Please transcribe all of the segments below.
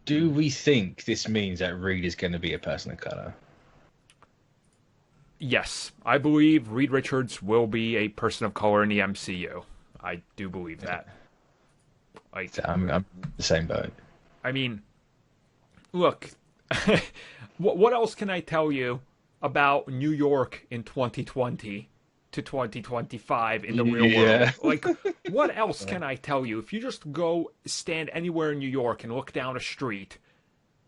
Do we think this means that Reed is going to be a person of color? Yes, I believe Reed Richards will be a person of color in the MCU. I do believe that. Like, So I'm the same boat. I mean, look, what else can I tell you about New York in 2020 to 2025 in the real Yeah. world? Like, what else can I tell you? If you just go stand anywhere in New York and look down a street,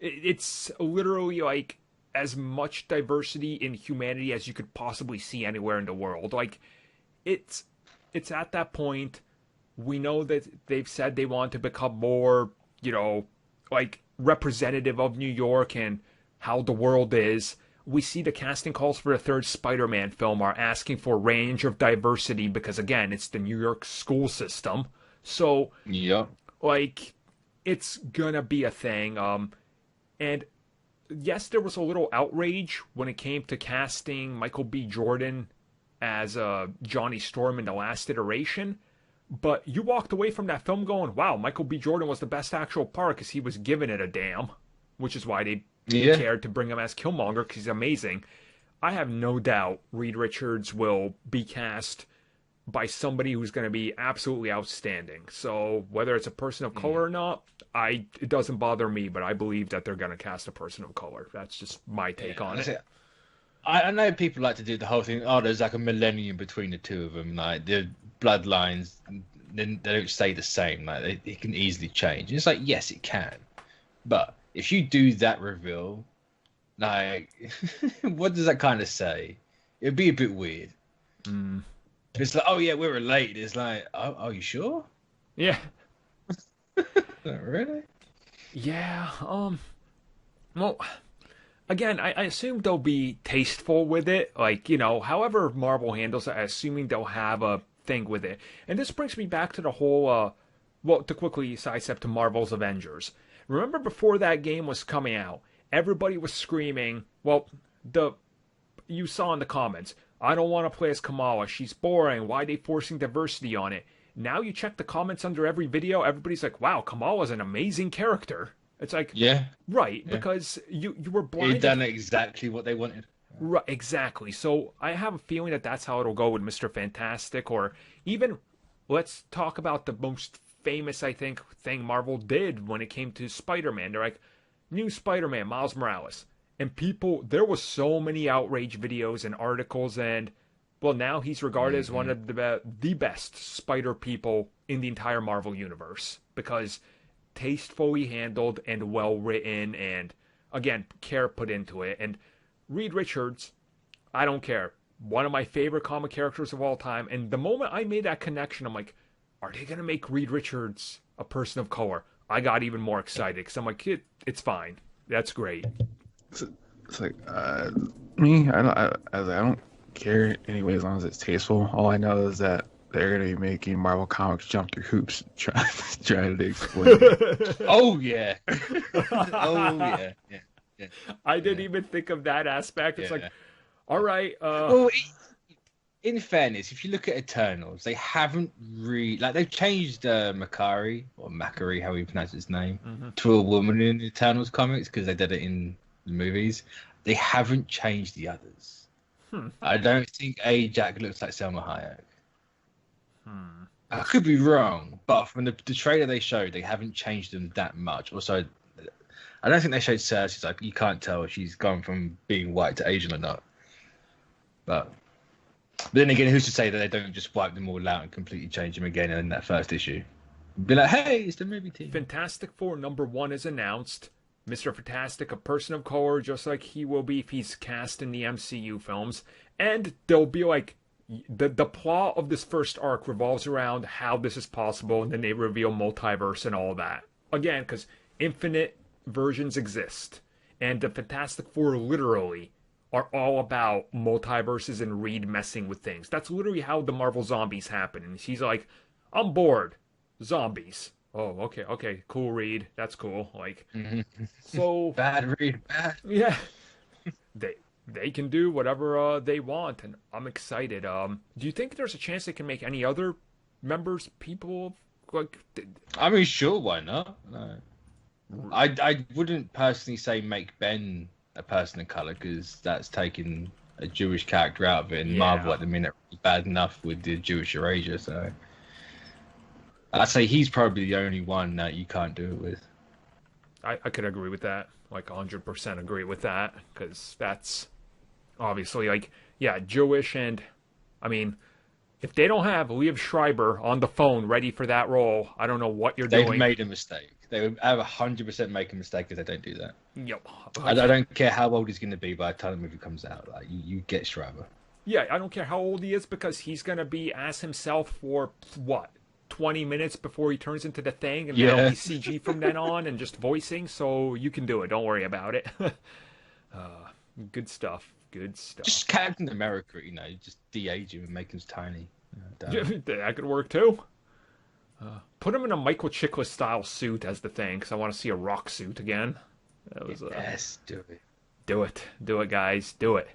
it's literally like as much diversity in humanity as you could possibly see anywhere in the world. Like, it's it's at that point. We know that they've said they want to become more, like representative of New York and how the world is. We see the casting calls for the third Spider-Man film are asking for range of diversity because, again, it's the New York school system. So, Yep. like, it's gonna be a thing. And yes, there was a little outrage when it came to casting Michael B. Jordan as Johnny Storm in the last iteration. But you walked away from that film going, wow, Michael B. Jordan was the best actual part because he was giving it a damn, which is why they Yeah. cared to bring him as Killmonger because he's amazing. I have no doubt Reed Richards will be cast by somebody who's going to be absolutely outstanding. So whether it's a person of color or not, it doesn't bother me, but I believe that they're going to cast a person of color. That's just my take on That's it. it. I know people like to do the whole thing. Oh, there's like a millennium between the two of them. Like the bloodlines, they don't stay the same. Like it can easily change. It's like yes, it can, but if you do that reveal, like, what does that kind of say? It'd be a bit weird. Mm. It's like, oh yeah, we're related. It's like, oh, are you sure? Yeah. Like, really? Yeah. Well, again, I assume they'll be tasteful with it. Like, however Marvel handles it, I assuming they'll have a thing with it. And this brings me back to the whole, well, to quickly sidestep to Marvel's Avengers. Remember before that game was coming out, everybody was screaming, well, you saw in the comments, I don't want to play as Kamala. She's boring. Why are they forcing diversity on it? Now you check the comments under every video, everybody's like, wow, Kamala's an amazing character. It's like, Yeah. right, Yeah. because you were He blinded. done exactly what they wanted. Right, exactly. So I have a feeling that that's how it'll go with Mr. Fantastic, or even let's talk about the most famous, I think, thing Marvel did when it came to Spider-Man. They're like, new Spider-Man, Miles Morales. And people, there was so many outrage videos and articles, and well, now he's regarded as one of the best Spider people in the entire Marvel universe because tastefully handled and well written, and again, care put into it. And Reed Richards, I don't care. One of my favorite comic characters of all time. And the moment I made that connection, I'm like, are they gonna make Reed Richards a person of color? I got even more excited because I'm like, it's fine. That's great. It's like me. I don't care anyway as long as it's tasteful. All I know is that they're gonna be making Marvel Comics jump through hoops trying to explain it. Oh yeah. Oh yeah. Yeah. Yeah. I didn't even think of that aspect. It's Yeah. like, all right, Well, in fairness, if you look at Eternals, they haven't really they've changed Makari or Makari, how you pronounce his name, to a woman in the Eternals comics because they did it in the movies. They haven't changed the others. I don't think Jack looks like Selma Hayek. I could be wrong, but from the trailer they showed, they haven't changed them that much. Also, I don't think they showed Cersei. Like you can't tell if she's gone from being white to Asian or not. But then again, who's to say that they don't just wipe them all out and completely change them again in that first issue? Be like, hey, it's the movie team. Fantastic Four #1 is announced. Mr. Fantastic, a person of color, just like he will be if he's cast in the MCU films. And they'll be like, the plot of this first arc revolves around how this is possible, and then they reveal multiverse and all that. Again, because infinite versions exist. And the Fantastic Four literally are all about multiverses and Reed messing with things. That's literally how the Marvel Zombies happen. And she's like, I'm bored. Zombies. Oh, okay, cool, Reed. That's cool. Like, so Bad Reed, bad. yeah, they can do whatever they want, and I'm excited. Do you think there's a chance they can make any other members people like? I mean, sure, why not? No. I wouldn't personally say make Ben a person of color because that's taking a Jewish character out of it, and Marvel at the minute is bad enough with the Jewish erasure. So I'd say he's probably the only one that you can't do it with. I could agree with that. Like 100% agree with that, because that's obviously like, yeah, Jewish, and I mean, if they don't have Liev Schreiber on the phone ready for that role, I don't know what you're doing. They've made a mistake. They would have 100% make a mistake if they don't do that. Yep. I don't care how old he's going to be by the time the movie comes out. Like you get Schreiber. Yeah, I don't care how old he is, because he's going to be as himself for, what, 20 minutes before he turns into the Thing, and that'll be CG from then on and just voicing, so you can do it. Don't worry about it. Good stuff. Good stuff. Just Captain America, just de-age him and make him tiny. That could work too. Put him in a Michael Chiklis style suit as the Thing, because I want to see a rock suit again. That was yes, do it. Do it, guys, do it.